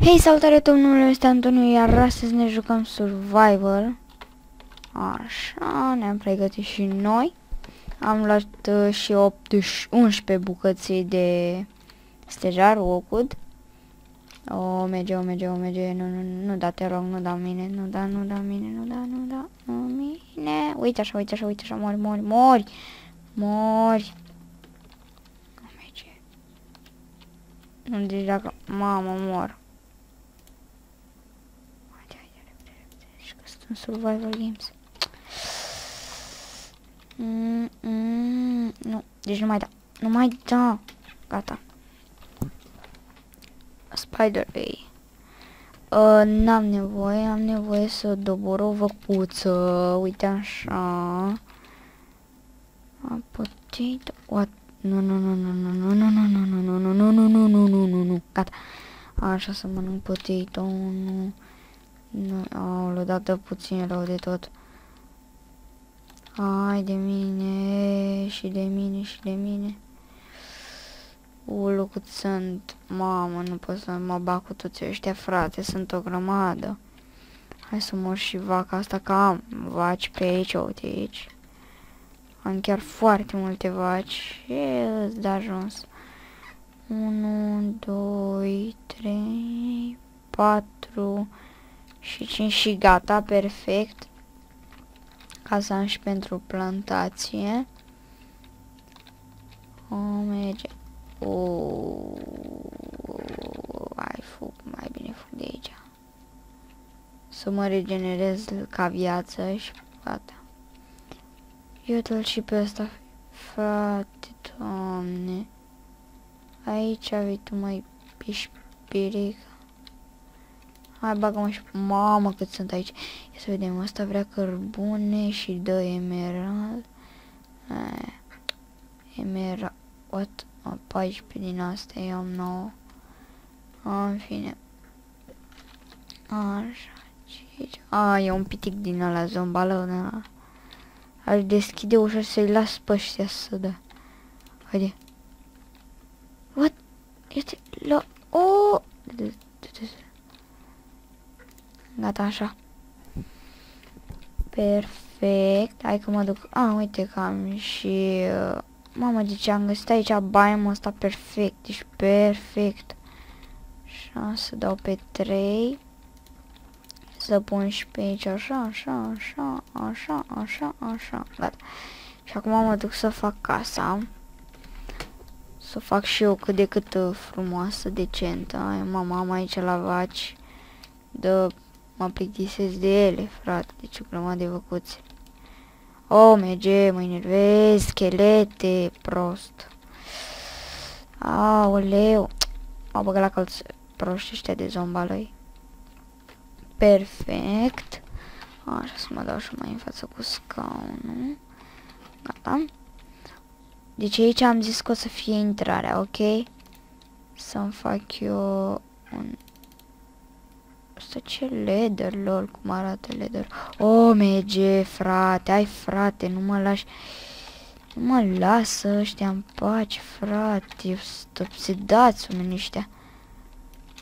Hei, salutare, tot numele este Antoniu, iar astăzi ne jucăm Survivor. Așa, ne-am pregătit și noi. Am luat și 11 bucății de stejar, Wood. O merge, nu da, te rog, nu da mine, nu da mine. Uite așa, mori. Nu merge. Nu, deci dacă, mamă, mor. În Survivor Games. Nu, deci nu mai da. Gata. Spider Way. N-am nevoie, am nevoie să dobor o văcuță. Uite așa. Potato. What? Nu. Gata. Așa să mănânc potato. Nu. Aoleu, dată puțin rău de tot. Hai de mine, și de mine. Ulu, cât sunt. Mamă, nu pot să mă bag cu toți ăștia, frate, sunt o grămadă. Hai să mor și vaca asta, că am vaci pe aici, uite aici. Am chiar foarte multe vaci. Ce îți da ajuns? 1, 2, 3, 4... și 5 și gata, perfect. Ca să am și pentru plantație. O, merge. Hai, fug, mai bine fug de aici. Să mă regenerez ca viață și gata. Uite-l și pe ăsta, frate, Doamne. Aici vei tu mai pișpiric. Hai, bagă-mă și... Mamă, cât sunt aici. Ia să vedem, ăsta vrea cărbune și dă emerald. Emerald... What? 14 din astea, eu am 9. În fine. Așa, e un pitic din ăla, zombală, da. Aș deschide ușa să-i las pe ăștia să dă. Haide. What? Este la... Oh! Gata, așa. Perfect. Hai că mă duc. Uite că am și... mamă, deci am găsit aici biome ăsta perfect. Deci perfect. Așa, să dau pe 3. Să pun și pe aici așa. Gata. Și acum mă duc să fac casa. Să fac și eu cât de cât frumoasă, decentă. Mama, am aici la vaci. Mă plictisesc de ele, frate, deci o grămadă de văcuțe. Merge, mă enervez, schelete, prost. Aoleu, m-au băgat la colț, proști ăștia de zombalăi. Perfect. Așa, să mă dau și mai în față cu scaunul. Gata. Deci aici am zis că o să fie intrarea, ok? Să-mi fac eu un... Asta ce leather, lol, cum arată leather. Merge, frate, hai frate, nu mă lași. Nu mă lasă ăștia în pace, frate. Obsedați oamenii ăștia.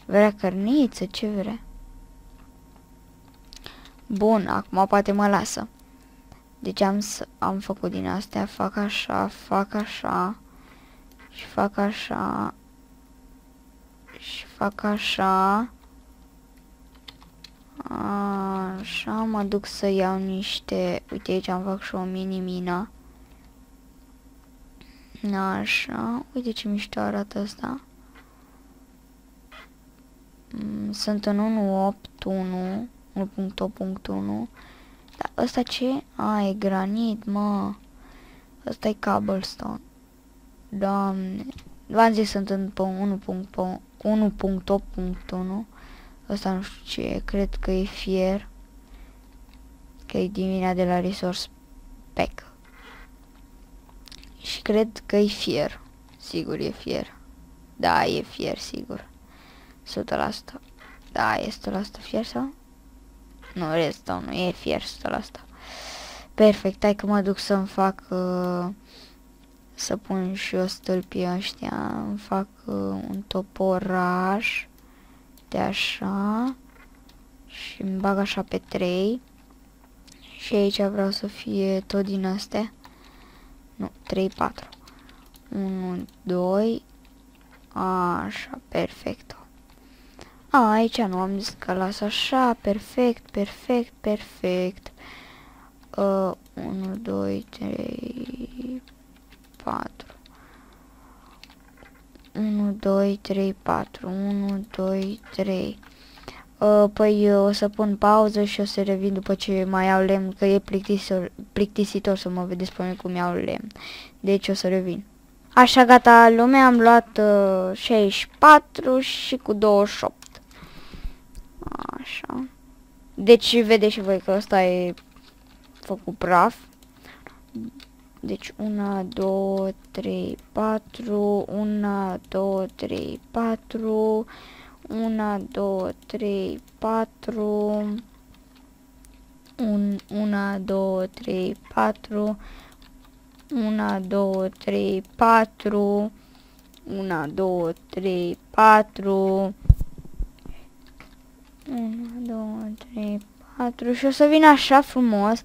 Vrea cărniță, ce vrea? Bun, acum poate mă lasă. Deci am făcut din astea, fac așa. Și fac așa. Și fac așa. Așa, mă duc să iau niște... Uite, aici am fac și o mini-mina. Așa, uite ce mișto arată asta. Sunt în 1.8.1, 1.8.1. Dar ăsta ce? E granit, mă. Ăsta e cobblestone. Doamne. V-am zis, sunt în 1.8.1. Ăsta nu știu ce e, cred că e fier. Că e din mina de la Resource Pack. Și cred că e fier. Sigur e fier. Da, e fier, sigur. 100%. Da, e 100% fier sau? Nu, redstone, nu e fier 100%. Perfect, hai că mă duc să-mi fac... să pun și eu stâlpii ăștia. Îmi fac un toporaș. astea așa. Și îmi bag așa pe 3. Și aici vreau să fie tot din astea. Nu, 3, 4. 1, 2. Așa, perfect. Aici nu am zis că las așa, perfect, perfect, perfect. 1, 2, 3, 4. 1, 2, 3, 4. 1, 2, 3. Păi o să pun pauză și o să revin după ce mai iau lemn, că e plictisitor să mă vedeți pe mine cum iau lemn. Deci o să revin. Așa, gata, lume, am luat 64 și cu 28. Așa. Deci vedeți și voi că ăsta e făcut praf. Deci 1, 2, 3, 4, 1, 2, 3, 4, 1, 2, 3, 4, 1, 2, 3, 4, 1, 2, 3, 4, 1, 2, 3, 4, 1, 2, 3, 4 și o să vin așa frumos.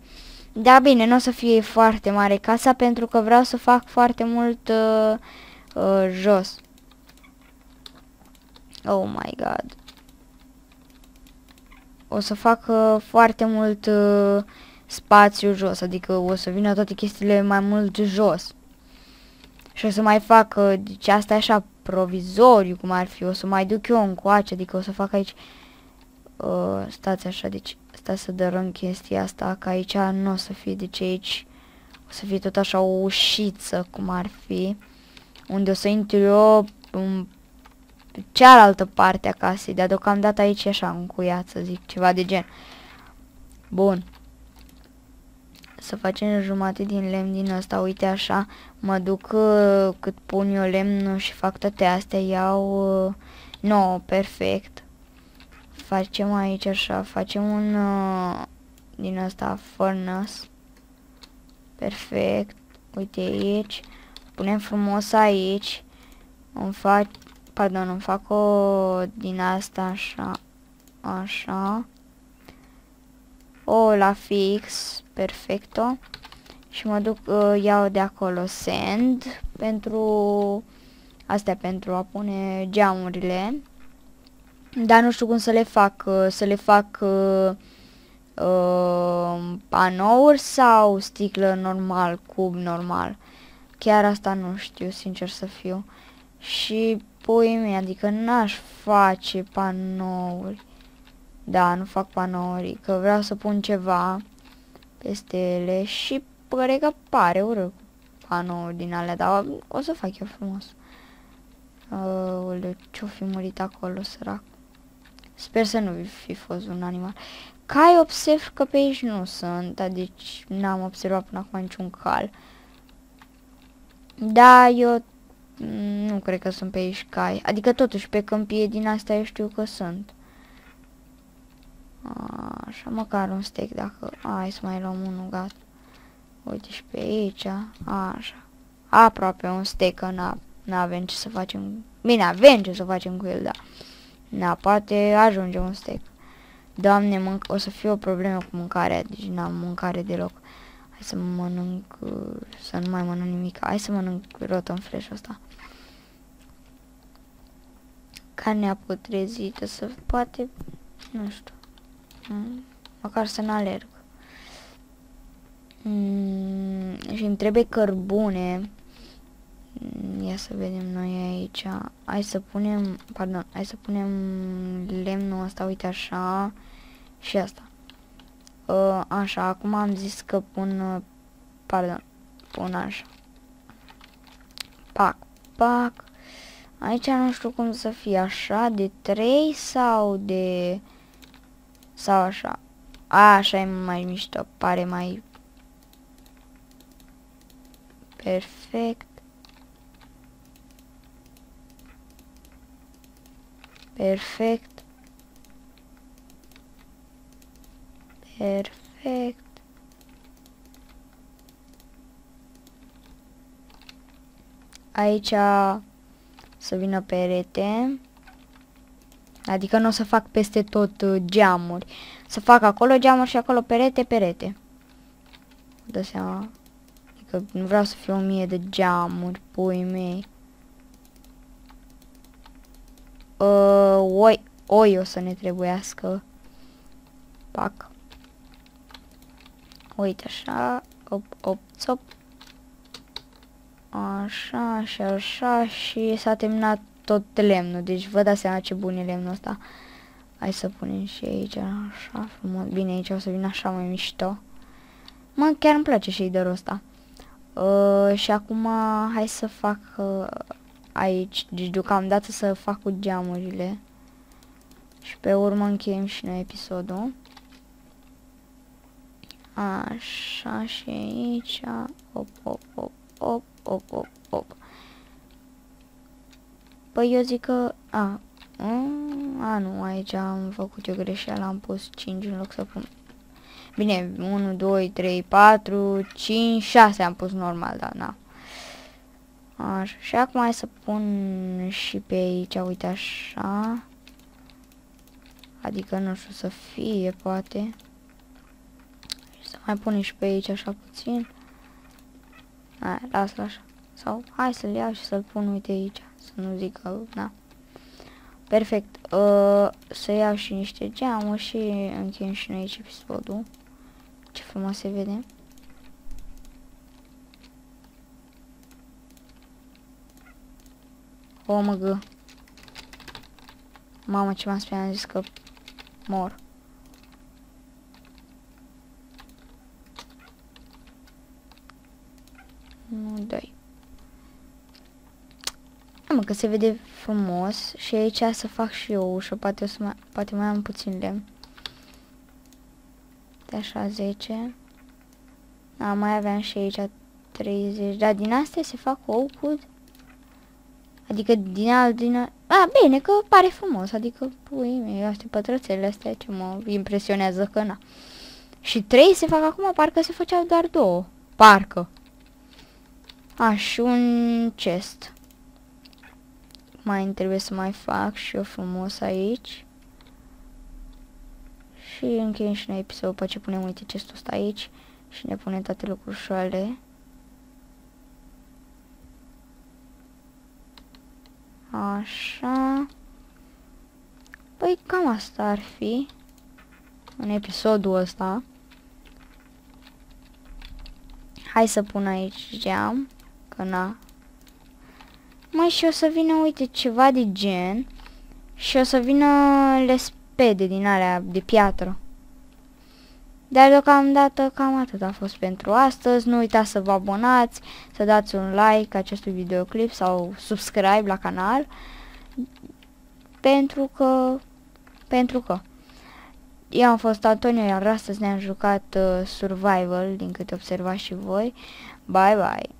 Da, bine, nu o să fie foarte mare casa pentru că vreau să fac foarte mult jos. Oh my god. O să fac foarte mult spațiu jos, adică o să vină toate chestiile mai mult jos. Și o să mai fac, deci asta e așa provizoriu cum ar fi, o să mai duc eu încoace, adică o să fac aici, stați așa, deci stați să dărâm chestia asta, că aici nu o să fie, deci aici o să fie tot așa o ușiță cum ar fi, unde o să intru eu în cealaltă parte a casei, dar deocamdată aici e așa încuiat, să zic, ceva de gen. Bun. Să facem jumate din lemn din ăsta, uite așa, mă duc cât pun eu lemnul și fac toate astea, iau, no, perfect. Facem aici așa, facem un din ăsta furnace, perfect, uite aici, punem frumos aici, îmi fac o din asta așa, așa, o la fix, perfecto. Și mă duc, iau de acolo sand pentru astea, pentru a pune geamurile. Dar nu știu cum să le fac panouri sau sticlă normal, cub normal. Chiar asta nu știu, sincer să fiu. Și pui mei, adică n-aș face panouri. Da, nu fac panouri, că vreau să pun ceva peste ele și pare că pare urât panouri din alea, dar o să fac eu frumos. Ce-o fi murit acolo, sărac. Sper să nu fi fost un animal. Cai observ că pe aici nu sunt, deci n-am observat până acum niciun cal. Da, eu nu cred că sunt pe aici cai. Adică totuși pe câmpie din asta eu știu că sunt. Așa, măcar un steak dacă... Hai să mai luăm unul, gata. Uite și pe aici, așa. Aproape un steak, că n-avem ce să facem. Bine, avem ce să facem cu el, da. Da, poate ajunge un steak. Doamne, o să fie o problemă cu mâncarea, deci n-am mâncare deloc. Hai să mănânc, să nu mai mănânc nimic. Hai să mănânc rotten flesh ăsta. Carnea putrezită, să poate, nu știu, măcar să n-alerg. Și îmi trebuie cărbune. Ia să vedem noi aici. Hai să punem, pardon, hai să punem lemnul ăsta, uite așa. Și asta. Așa, acum am zis că pun, pardon, pun așa. Pac, pac. Aici nu știu cum să fie, așa, de 3 sau de... Sau așa. Așa e mai mișto, pare mai... Perfect. Perfect. Perfect. Aici să vină perete. Adică nu o să fac peste tot geamuri. Să fac acolo geamuri și acolo perete, perete. Dă seama. Adică nu vreau să fie 1000 de geamuri, pui mei. Oi o să ne trebuiască. Pac. Uite așa. Op, țop. Așa și așa și s-a terminat tot lemnul. Deci vă dați seama ce bun e lemnul ăsta. Hai să punem și aici așa frumos. Bine, aici o să vină așa mai mișto. Mă, chiar îmi place shaderul ăsta. Și acum hai să fac aici. Deci deocamdată să fac cu geamurile. Și pe urmă încheiem și noi episodul. Așa și aici. Op. Păi eu zic că... nu, aici am făcut eu greșeală, am pus 5 în loc să pun... Bine, 1, 2, 3, 4, 5, 6 am pus normal, dar na. Așa, și acum hai să pun și pe aici, uite așa. Adică nu știu, să fie, poate. Și să mai punem și pe aici așa puțin. Hai, lasă-l așa. Sau hai să-l iau și să-l pun, uite aici. Să nu zic că, na. Perfect. Să iau și niște geamuri și încheiem și noi aici episodul. Ce frumos se vede. O, măgă. Mamă, ce m-am speriat, am zis că mor. Nu, doi. Mă, că se vede frumos și aici să fac și eu o ușă, poate mai am puțin lemn. De așa 10. Mai aveam și aici 30. Dar din astea se fac oak-wood. Adică bine, că pare frumos. Adică, pui mei, astea pătrățele astea ce mă impresionează că na. Și 3 se fac acum, parcă se făceau doar 2. Parcă. Și un chest. Mai trebuie să mai fac și eu frumos aici. Și încheiem și noi episodul după ce punem, uite, chestul ăsta aici. Și ne punem toate lucrușoarele. Așa. Păi cam asta ar fi în episodul ăsta. Hai să pun aici geam, că na. Mai și o să vină, uite, ceva de gen. Și o să vină lespede din alea de piatră. Dar deocamdată cam atât a fost pentru astăzi. Nu uitați să vă abonați, să dați un like acestui videoclip sau subscribe la canal. Pentru că eu am fost Antonio, iar astăzi ne-am jucat Survival, din câte observați și voi. Bye bye!